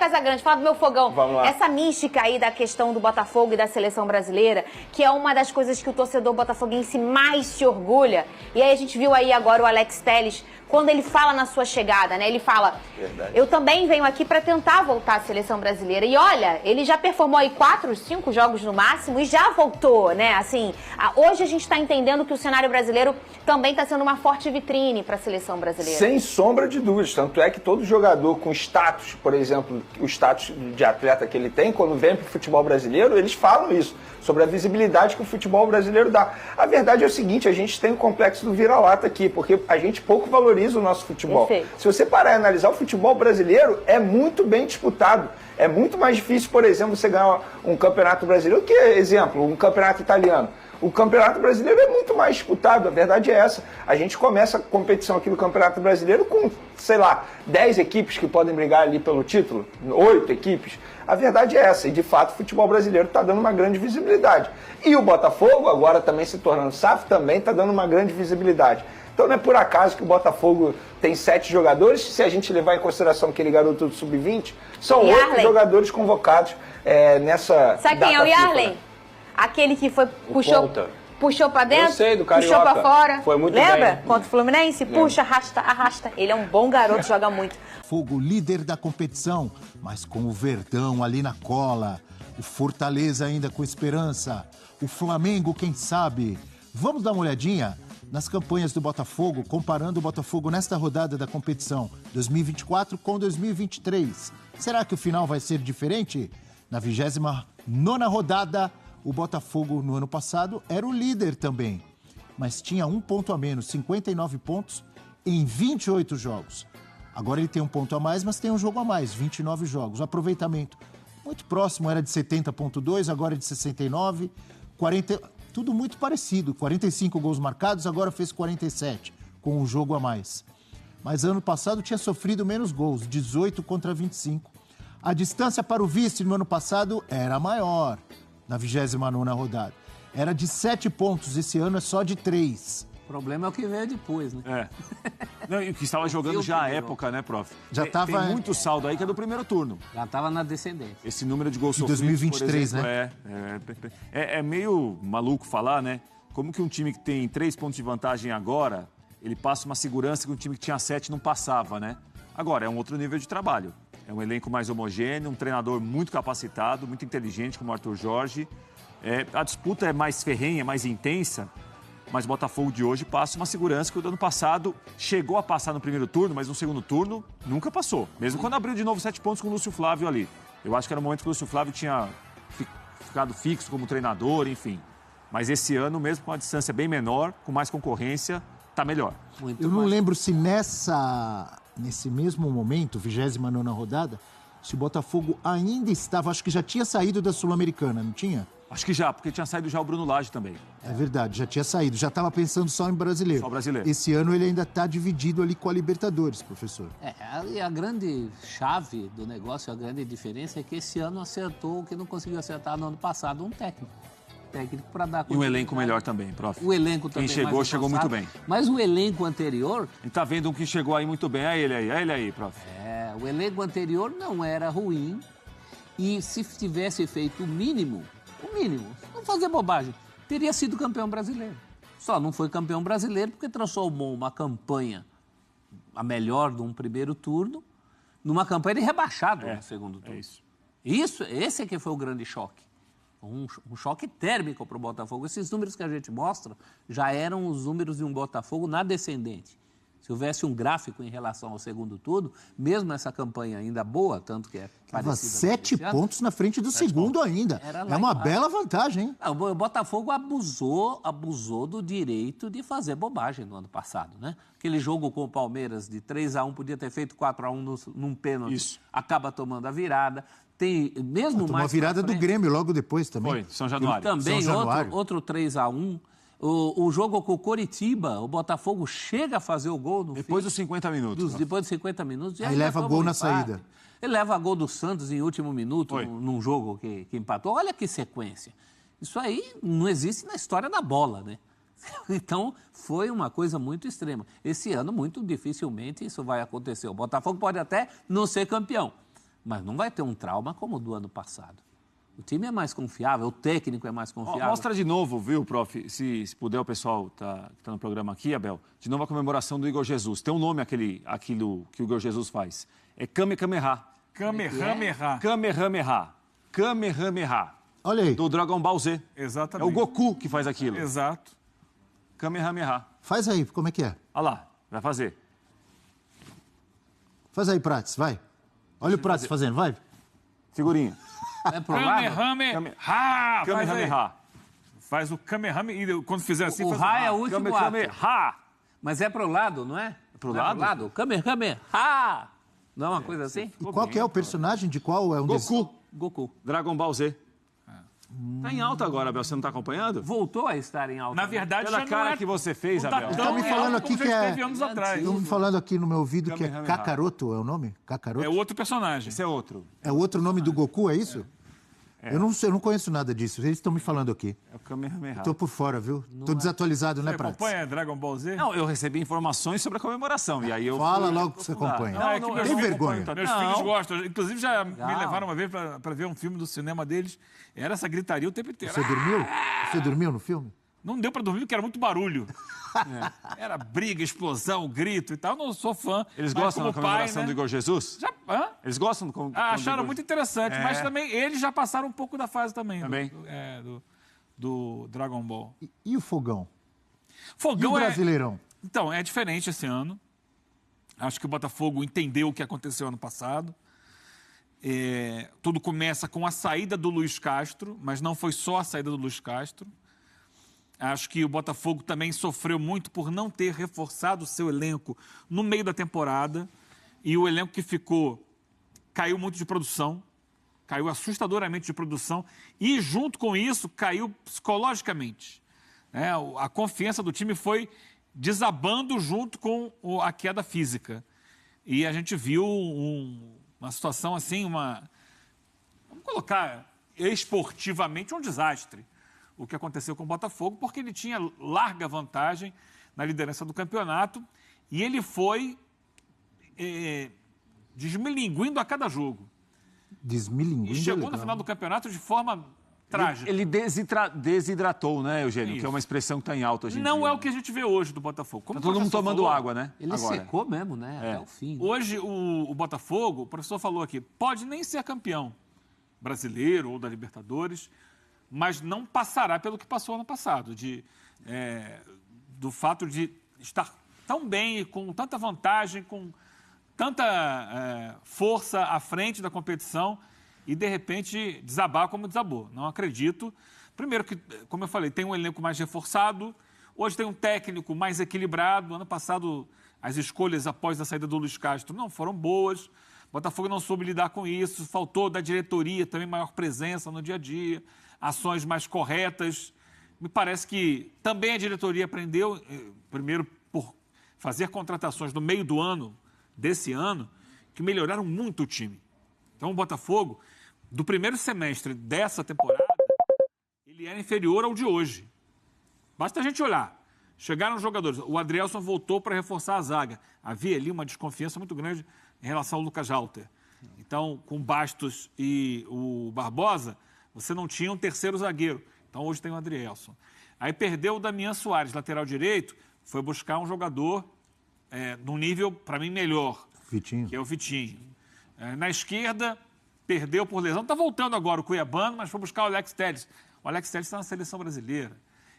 Casagrande, fala do meu fogão. Vamos lá. Essa mística aí da questão do Botafogo e da seleção brasileira, que é uma das coisas que o torcedor botafoguense mais se orgulha. E aí a gente viu aí agora o Alex Telles, quando ele fala na sua chegada, né? Ele fala, eu também venho aqui para tentar voltar à seleção brasileira. E olha, ele já performou aí 4, 5 jogos no máximo e já voltou, né? Assim, hoje a gente está entendendo que o cenário brasileiro também está sendo uma forte vitrine para a seleção brasileira. Sem sombra de dúvidas. Tanto é que todo jogador com status, por exemplo, o status de atleta que ele tem, quando vem para o futebol brasileiro, eles falam isso, sobre a visibilidade que o futebol brasileiro dá. A verdade é o seguinte, a gente tem um complexo do vira-lata aqui, porque a gente pouco valoriza o nosso futebol. Perfeito. Se você parar e analisar, o futebol brasileiro é muito bem disputado. É muito mais difícil, por exemplo, você ganhar um campeonato brasileiro que, exemplo, um campeonato italiano. O campeonato brasileiro é muito mais disputado, a verdade é essa. A gente começa a competição aqui no campeonato brasileiro com, sei lá, 10 equipes que podem brigar ali pelo título, 8 equipes. A verdade é essa, e de fato o futebol brasileiro está dando uma grande visibilidade. E o Botafogo, agora também se tornando SAF, também está dando uma grande visibilidade. Então não é por acaso que o Botafogo tem 7 jogadores, se a gente levar em consideração aquele garoto do Sub-20, são 8 jogadores convocados nessa Sabe quem é o Yarley? Aquele que foi, puxou pra dentro, eu sei, do Carioca. puxou pra fora. Foi muito Lembra? bem. Contra o Fluminense? Puxa, arrasta, arrasta. Ele é um bom garoto, joga muito. Fogo líder da competição, mas com o Verdão ali na cola. O Fortaleza ainda com esperança. O Flamengo, quem sabe? Vamos dar uma olhadinha nas campanhas do Botafogo, comparando o Botafogo nesta rodada da competição 2024 com 2023. Será que o final vai ser diferente? Na 29ª rodada, o Botafogo, no ano passado, era o líder também, mas tinha 1 ponto a menos, 59 pontos em 28 jogos. Agora ele tem 1 ponto a mais, mas tem um jogo a mais, 29 jogos. O aproveitamento muito próximo, era de 70,2, agora é de 69, 40, tudo muito parecido. 45 gols marcados, agora fez 47, com um jogo a mais. Mas ano passado tinha sofrido menos gols, 18 contra 25. A distância para o vice no ano passado era maior, na 29ª rodada. Era de 7 pontos, esse ano é só de 3. O problema é o que veio depois, né? Não, e que estava jogando já à época, né, prof? Já Tem muito saldo aí que é do primeiro turno. Já estava na descendência. Esse número de gols Em sofridos, 2023, por exemplo, né? É meio maluco falar, né? Como que um time que tem 3 pontos de vantagem agora, ele passa uma segurança que um time que tinha 7 não passava, né? Agora, é um outro nível de trabalho. É um elenco mais homogêneo, um treinador muito capacitado, muito inteligente, como o Arthur Jorge. A disputa é mais ferrenha, mais intensa, mas o Botafogo de hoje passa uma segurança que o do ano passado chegou a passar no primeiro turno, mas no segundo turno nunca passou. Mesmo quando abriu de novo 7 pontos com o Lúcio Flávio ali. Eu acho que era o momento que o Lúcio Flávio tinha ficado fixo como treinador, enfim. Mas esse ano, mesmo com uma distância bem menor, com mais concorrência, tá melhor. Eu não lembro se nesse mesmo momento, 29ª rodada, se o Botafogo ainda estava, acho que já tinha saído da Sul-Americana, não tinha? Acho que já, porque tinha saído já o Bruno Lage também. É verdade, já tinha saído, já estava pensando só em brasileiro. Só brasileiro. Esse ano ele ainda está dividido ali com a Libertadores, professor. E a grande chave do negócio, a grande diferença é que esse ano acertou o que não conseguiu acertar no ano passado, um técnico para dar... E um elenco melhor também, prof. O elenco também. Quem chegou, chegou muito bem. Mas o elenco anterior... A gente tá vendo um que chegou aí muito bem, olha ele aí, prof. O elenco anterior não era ruim e se tivesse feito o mínimo, não fazer bobagem, teria sido campeão brasileiro. Só não foi campeão brasileiro porque transformou uma campanha, a melhor de um primeiro turno, numa campanha de rebaixado no segundo turno. Esse é que foi o grande choque. Um choque térmico para o Botafogo. Esses números que a gente mostra já eram os números de um Botafogo na descendente. Se houvesse um gráfico em relação ao segundo turno, mesmo essa campanha ainda boa, tanto que é parecida... 7 pontos na frente do segundo ainda. É uma bela vantagem, hein? O Botafogo abusou do direito de fazer bobagem no ano passado, né? Aquele jogo com o Palmeiras de 3-1, podia ter feito 4-1 num pênalti, acaba tomando a virada. Tem mesmo mais... Uma virada do Grêmio logo depois também. Foi, São Januário. Também outro 3-1. O jogo com o Coritiba, o Botafogo chega a fazer o gol no depois dos 50 minutos. Depois dos 50 minutos. Aí leva gol na saída. Ele leva gol do Santos em último minuto, num jogo que empatou. Olha que sequência. Isso aí não existe na história da bola, né? Então, foi uma coisa muito extrema. Esse ano, muito dificilmente, isso vai acontecer. O Botafogo pode até não ser campeão, mas não vai ter um trauma como o do ano passado. O time é mais confiável, o técnico é mais confiável. Mostra de novo, viu, prof? Se puder, o pessoal que tá no programa aqui, Abel, de novo a comemoração do Igor Jesus. Tem um nome aquilo que o Igor Jesus faz. É Kamehameha. Kamehameha. Kamehameha. Kamehameha. Olha aí. Do Dragon Ball Z. Exatamente. É o Goku que faz aquilo. Exato. Kamehameha. Faz aí, como é que é? Olha lá, vai fazer. Faz aí, Prates, vai. Olha o Prates fazendo, vai. Figurinha. É pro lado? Kamehameha. Faz aí. Kamehameha. Faz o Kamehameha e quando fizer assim, O faz Ra é o último ato. Kamehameha. Mas é pro lado, não é? Pro Não é lado? Kamehameha. Não é uma coisa assim? E qual que é o personagem de qual é um desses? Goku. Goku. Dragon Ball Z. Tá em alta agora, Abel, você não tá acompanhando? Voltou a estar em alta. Na verdade, Pela já cara não é que você fez, o Abel. Tatão Tá me falando alto aqui como que já é- esteve anos atrás. Estão me falando aqui no meu ouvido que é Kamehameha. Kakaroto, é o nome? Kakaroto? É outro personagem. Esse é outro. É o outro nome do Goku, é isso? Eu não conheço nada disso, eles estão me falando aqui. É o Kamehameha. Tô por fora, viu? Tô desatualizado, né, Você Prates? acompanha Dragon Ball Z? Não, eu recebi informações sobre a comemoração e aí eu Fala fui logo que você aprofundar. acompanha. Não, é que não, meus tem filhos- vergonha. Meus Não. filhos gostam. Inclusive, já me Legal. levaram uma vez para ver um filme do cinema deles. Era essa gritaria o tempo inteiro. Você dormiu? Você dormiu no filme? Não deu para dormir porque era muito barulho. Era briga, explosão, grito e tal. Eu não sou fã. Eles mas gostam da como pai, comemoração né? do Igor Jesus? Já, hã? Eles gostam do Acharam do muito Igor... interessante, mas também eles já passaram um pouco da fase também. Também? Do Dragon Ball. E o fogão? E o Fogão Brasileirão? Então, é diferente esse ano. Acho que o Botafogo entendeu o que aconteceu ano passado. Tudo começa com a saída do Luiz Castro, mas não foi só a saída do Luiz Castro. Acho que o Botafogo também sofreu muito por não ter reforçado o seu elenco no meio da temporada. E o elenco que ficou caiu muito de produção, caiu assustadoramente de produção e, junto com isso, caiu psicologicamente. A confiança do time foi desabando junto com a queda física. E a gente viu uma situação assim, vamos colocar esportivamente, um desastre. O que aconteceu com o Botafogo, porque ele tinha larga vantagem na liderança do campeonato e ele foi desmilinguindo a cada jogo. Desmilinguindo. E chegou legal. no final do campeonato de forma trágica. Ele desidratou, né, Eugênio? Isso. Que é uma expressão que está em alta hoje em dia. Não é o que a gente vê hoje do Botafogo. Como Tá todo o mundo professor tomando falou, água, né? Ele Agora. secou mesmo, né? Até o fim. né? Hoje, o Botafogo, o professor falou aqui, pode nem ser campeão brasileiro ou da Libertadores, mas não passará pelo que passou ano passado, do fato de estar tão bem, e com tanta vantagem, com tanta força à frente da competição e, de repente, desabar como desabou. Não acredito. Primeiro que, como eu falei, tem um elenco mais reforçado, hoje tem um técnico mais equilibrado. Ano passado, as escolhas após a saída do Luiz Castro não foram boas. O Botafogo não soube lidar com isso, faltou da diretoria também maior presença no dia a dia, ações mais corretas. Me parece que também a diretoria aprendeu, primeiro por fazer contratações no meio do ano, desse ano, que melhoraram muito o time. Então o Botafogo, do primeiro semestre dessa temporada, ele era inferior ao de hoje. Basta a gente olhar. Chegaram os jogadores. O Adrielson voltou para reforçar a zaga. Havia ali uma desconfiança muito grande em relação ao Lucas Halter. Então, com o Bastos e o Barbosa, você não tinha um terceiro zagueiro. Então, hoje tem o Adrielson. Aí perdeu o Damian Soares, lateral direito, foi buscar um jogador num nível, para mim, melhor. Vitinho. Que é o Vitinho. Na esquerda, perdeu por lesão. Está voltando agora o Cuiabano, mas foi buscar o Alex Telles. O Alex Telles está na seleção brasileira.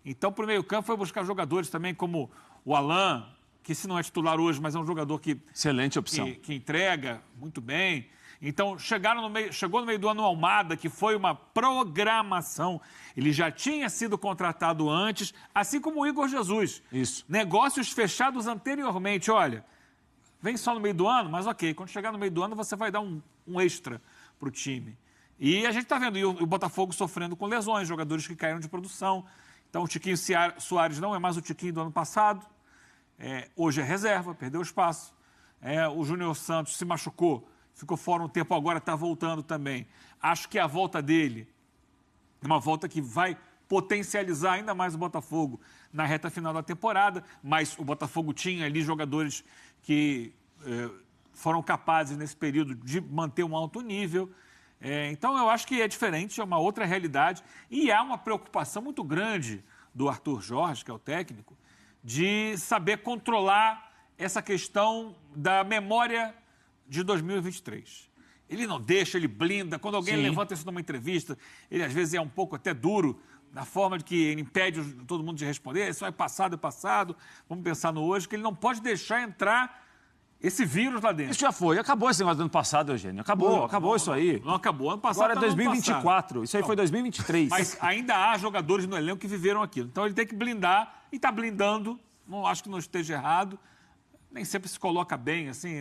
Então, para o meio-campo, foi buscar jogadores também como o Alain, que se não é titular hoje, mas é um jogador que Excelente opção. que entrega muito bem. Então, chegou no meio do ano o Almada, que foi uma programação. Ele já tinha sido contratado antes, assim como o Igor Jesus. Isso. Negócios fechados anteriormente. Olha, vem só no meio do ano, mas ok, quando chegar no meio do ano você vai dar um extra para o time. E a gente está vendo o Botafogo sofrendo com lesões, jogadores que caíram de produção. Então, o Tiquinho Soares não é mais o Tiquinho do ano passado. Hoje é reserva, perdeu espaço. O Júnior Santos se machucou, ficou fora um tempo, agora está voltando também. Acho que a volta dele é uma volta que vai potencializar ainda mais o Botafogo na reta final da temporada, mas o Botafogo tinha ali jogadores que foram capazes nesse período de manter um alto nível. Então, eu acho que é diferente, é uma outra realidade. E há uma preocupação muito grande do Arthur Jorge, que é o técnico, de saber controlar essa questão da memória de 2023. Ele não deixa, ele blinda. Quando alguém levanta isso numa entrevista, ele às vezes é um pouco até duro na forma de que ele impede todo mundo de responder. Isso é passado, vamos pensar no hoje, que ele não pode deixar entrar esse vírus lá dentro. Isso já foi. Acabou esse negócio do ano passado, Eugênio. Acabou isso aí. Não acabou. Ano passado. Agora é 2024. Isso aí foi 2023. Mas ainda há jogadores no elenco que viveram aquilo. Então ele tem que blindar e está blindando. Não acho que não esteja errado. Nem sempre se coloca bem, assim,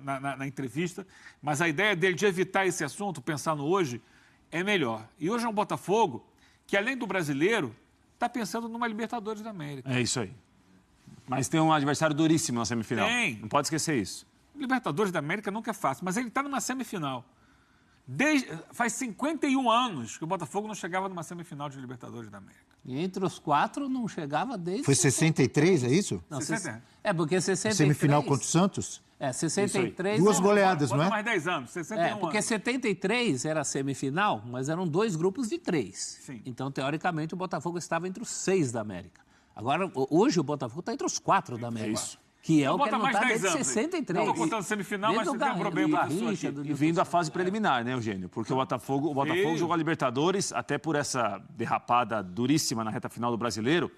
na entrevista. Mas a ideia dele de evitar esse assunto, pensar no hoje, é melhor. E hoje é um Botafogo que, além do brasileiro, está pensando numa Libertadores da América. É isso aí. Mas tem um adversário duríssimo na semifinal. Tem. Não pode esquecer isso. Libertadores da América nunca é fácil, mas ele está numa semifinal. Faz 51 anos que o Botafogo não chegava numa semifinal de Libertadores da América. E entre os 4 não chegava desde... Foi 63, é isso? Não, 60. porque 63... Semifinal contra o Santos? 63... Duas goleadas, Bota não é? mais 10 anos, 61 porque anos. 73 era a semifinal, mas eram 2 grupos de 3. Sim. Então, teoricamente, o Botafogo estava entre os 6 da América. Agora, hoje o Botafogo está entre os 4 da América. Isso. Que é Então o que bota não mais está 10 desde anos. 63. Não estou contando semifinal, mas Desde você lembrou bem o professor Garrincha, aqui. E vindo a fase preliminar, né, Eugênio? Porque o Botafogo jogou a Libertadores, até por essa derrapada duríssima na reta final do Brasileiro,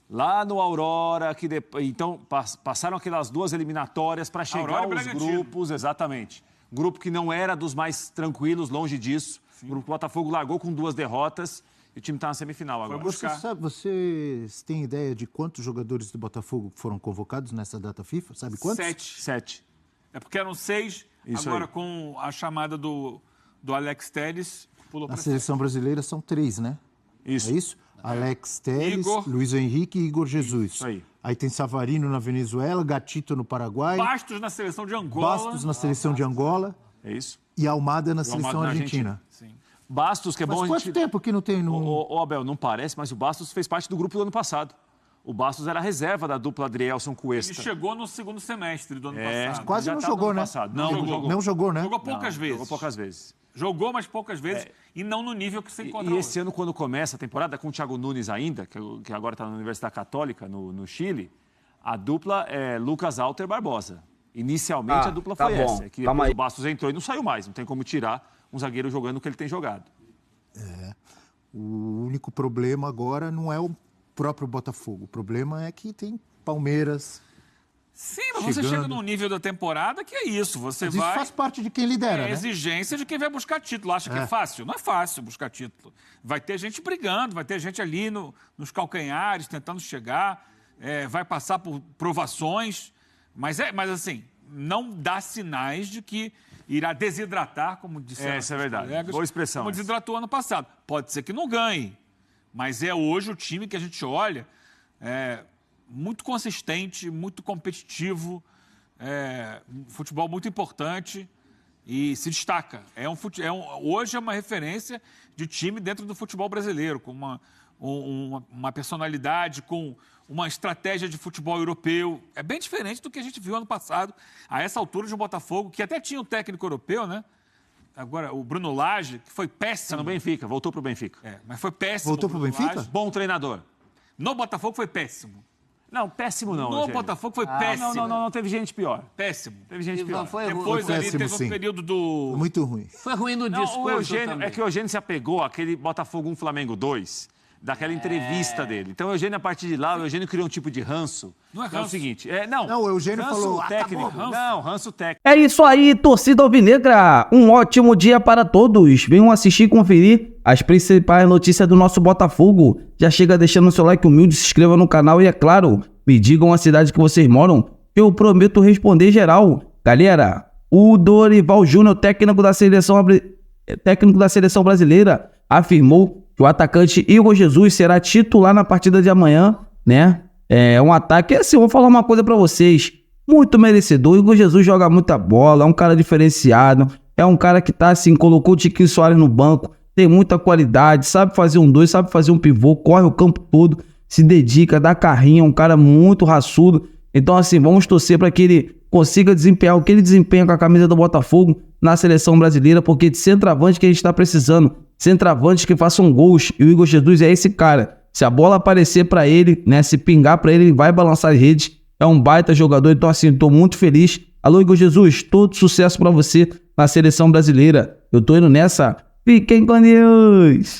lá no Aurora, então passaram aquelas 2 eliminatórias para chegar aos grupos, exatamente. Grupo que não era dos mais tranquilos, longe disso. O grupo que o Botafogo largou com 2 derrotas e o time está na semifinal agora. Vocês têm ideia de quantos jogadores do Botafogo foram convocados nessa data FIFA? Sabe quantos? 7. É porque eram 6, agora aí. Com a chamada do Alex Telles, pulou Na para seleção brasileira são 3, né? Isso. É isso? Alex Telles, Igor. Luiz Henrique e Igor Jesus. Isso aí. Aí tem Savarino na Venezuela, Gatito no Paraguai, Bastos na seleção de Angola. Bastos na seleção de Angola É isso. e Almada na seleção na argentina. Sim. Bastos, que é bom Mas a quanto gente... tempo que não tem no... Ô, Abel, não parece, mas o Bastos fez parte do grupo do ano passado. O Bastos era a reserva da dupla Adrielson Ele Cuesta. chegou no segundo semestre do ano passado. Quase Já não tá jogou, no ano né? passado. Não jogou. Não jogou, né? Jogou poucas vezes. Jogou poucas vezes. Jogou, mas poucas vezes. E não no nível que se encontra E hoje. esse ano, quando começa a temporada, com o Thiago Nunes ainda, que agora está na Universidade Católica, no Chile, a dupla é Lucas Alter Barbosa. Inicialmente a dupla foi essa. É que depois o Bastos entrou e não saiu mais. Não tem como tirar um zagueiro jogando o que ele tem jogado. O único problema agora não é o próprio Botafogo. O problema é que tem Palmeiras. Sim, mas você chega num nível da temporada que é isso. Você Mas vai... isso faz parte de quem lidera, É a né? exigência de quem vai buscar título. Acha que é fácil? Não é fácil buscar título. Vai ter gente brigando, vai ter gente ali nos calcanhares, tentando chegar, vai passar por provações, mas assim, não dá sinais de que irá desidratar, como disseram Isso é verdade. colegas, Boa expressão como essa. desidratou ano passado. Pode ser que não ganhe, mas é hoje o time que a gente olha muito consistente, muito competitivo, um futebol muito importante e se destaca. Hoje é uma referência de time dentro do futebol brasileiro, com uma personalidade, com uma estratégia de futebol europeu. É bem diferente do que a gente viu ano passado, a essa altura de um Botafogo, que até tinha um técnico europeu, né? Agora, o Bruno Lage, que foi péssimo. Está no Benfica, voltou para o Benfica. Mas foi péssimo. Voltou pro Bruno Benfica? Lage. Bom treinador. No Botafogo foi péssimo. Não, péssimo não, No Eugênio. Botafogo foi péssimo. Não, teve gente pior. Péssimo. Teve gente pior. Depois Foi ali péssimo, teve sim. um período do... Muito ruim. Foi ruim no Não, discurso o Eugênio, também. é que o Eugênio se apegou àquele Botafogo 1, Flamengo 2, daquela entrevista dele. Então, o Eugênio, a partir de lá, o Eugênio criou um tipo de ranço. Não é É o ranço. seguinte, Não, o Eugênio ranço falou, técnico. acabou, ranço. Não, ranço técnico. É isso aí, torcida alvinegra. Um ótimo dia para todos. Venham assistir e conferir as principais notícias do nosso Botafogo. Já chega deixando seu like humilde, se inscreva no canal e, é claro, me digam a cidade que vocês moram, que eu prometo responder geral. Galera, o Dorival Júnior, técnico da seleção brasileira, afirmou que o atacante Igor Jesus será titular na partida de amanhã, né? É um ataque, assim, vou falar uma coisa pra vocês, muito merecedor. Igor Jesus joga muita bola, é um cara diferenciado, é um cara que tá assim, colocou o Tiquinho Soares no banco, tem muita qualidade, sabe fazer um 2, sabe fazer um pivô, corre o campo todo, se dedica, dá carrinho, é um cara muito raçudo, Então, assim, vamos torcer para que ele consiga desempenhar o que ele desempenha com a camisa do Botafogo na seleção brasileira, porque de centroavante que a gente está precisando, centroavante que façam gols, e o Igor Jesus é esse cara. Se a bola aparecer para ele, né, se pingar para ele, ele vai balançar as redes, é um baita jogador, então assim, tô muito feliz. Alô, Igor Jesus, todo sucesso para você na seleção brasileira. Eu tô indo nessa, fiquem com Deus!